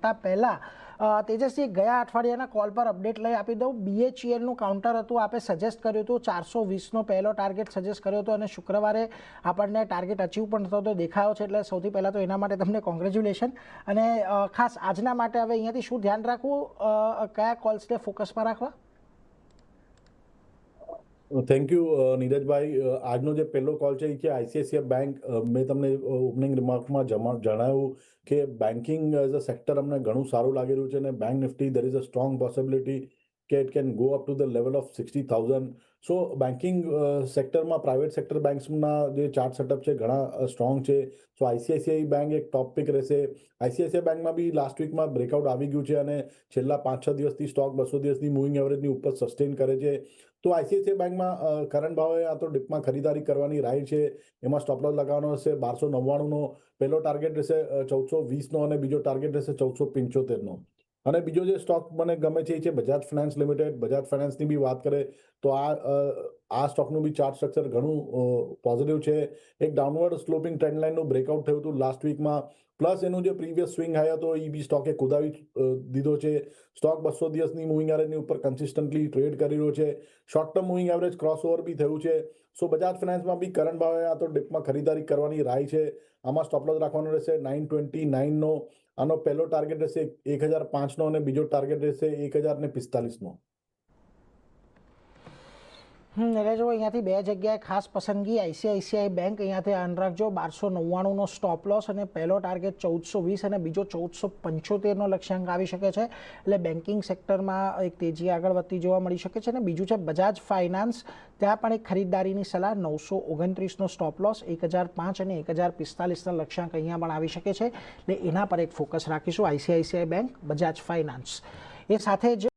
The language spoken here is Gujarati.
પહેલા તેજસ્વી ગયા અઠવાડિયાના કોલ પર અપડેટ લઈ આપી દઉં। BHELનું કાઉન્ટર હતું, આપે સજેસ્ટ કર્યું હતું 420નો પહેલો ટાર્ગેટ સજેસ્ટ કર્યો હતો અને શુક્રવારે આપણને ટાર્ગેટ અચીવ પણ થતો દેખાયો છે, એટલે સૌથી પહેલાં તો એના માટે તમને કોંગ્રેચ્યુલેશન। અને ખાસ આજના માટે હવે અહીંયાથી શું ધ્યાન રાખવું, કયા કોલ્સને ફોકસમાં રાખવા? થેન્ક યુ નીરજભાઈ। આજનો જે પહેલો કોલ છે એ છે ICICI બેંક। મેં તમને ઓપનિંગ રિમાર્કમાં જણાવ્યું કે બેન્કિંગ એઝ અ સેક્ટર અમને ઘણું સારું લાગી રહ્યું છે અને bank nifty there is a strong possibility કે it can go up to the level of 60,000। So banking સેક્ટરમાં પ્રાઇવેટ સેક્ટર બેંક્સના જે ચાર્ટ સેટઅપ છે ઘણા સ્ટ્રોંગ છે। સો ICICI બેંક એક ટોપ પિક રહેશે। ICICI બેંકમાં બી લાસ્ટ વીકમાં બ્રેકઆઉટ આવી ગયું છે અને છેલ્લા 5-6 દિવસથી સ્ટોક 200 દિવસની મૂવિંગ એવરેજની ઉપર સસ્ટેન કરે છે। તો ICICI બેંકમાં કરંટ ભાવે આ તો ડિપમાં ખરીદારી કરવાની રાય છે। એમાં સ્ટોપ લોસ લગાવવાનો હશે 1299નો પહેલો ટાર્ગેટ રહેશે, 1420નો અને બીજો ટાર્ગેટ રહેશે 1475નો। અને બીજો જે સ્ટોક મને ગમે છે એ છે બજાજ ફાઇનાન્સ લિમિટેડ। બજાજ ફાઇનાન્સની બી વાત કરે તો આ સ્ટોકનું બી ચાર્ટ સ્ટ્રક્ચર ઘણું પોઝિટિવ છે। એક ડાઉનવર્ડ સ્લોપિંગ ટ્રેન્ડ લાઇનનું બ્રેકઆઉટ થયું હતું લાસ્ટ વીકમાં, પ્લસ એનું જે પ્રીવિયસ સ્વિંગ હાઈ હતો એ બી સ્ટોકે કુદાવી દીધો છે। સ્ટોક 200 દિવસની મૂવિંગ એવરેજની ઉપર કન્સિસ્ટન્ટલી ટ્રેડ કરી રહ્યો છે। Short term moving average crossover બી થયું છે। સો બજાજ ફાઇનાન્સમાં બી કરંટ ભાવે આ તો ડિપમાં ખરીદારી કરવાની રાય છે। આમાં સ્ટોપ લોસ રાખવાનો રહેશે 929નો। આનો પહેલો ટાર્ગેટ રહેશે 1005નો અને બીજો ટાર્ગેટ રહેશે 1045નો। એટલે જો અહીંયાથી બે જગ્યાએ ખાસ પસંદગી ICICI બેંક અહીંયાથી ધ્યાન રાખજો। 1299નો સ્ટોપ લોસ અને પહેલો ટાર્ગેટ 1420 અને બીજો 1475નો લક્ષ્યાંક આવી શકે છે। એટલે બેન્કિંગ સેક્ટરમાં એક તેજી આગળ વધતી જોવા મળી શકે છે। અને બીજું છે બજાજ ફાઇનાન્સ, ત્યાં પણ એક ખરીદદારીની સલાહ। 929નો સ્ટોપ લોસ, 1005 અને 1045ના લક્ષ્યાંક અહીંયા પણ આવી શકે છે, એટલે એના પર એક ફોકસ રાખીશું ICICI બેંક, બજાજ ફાઇનાન્સ। એ સાથે જ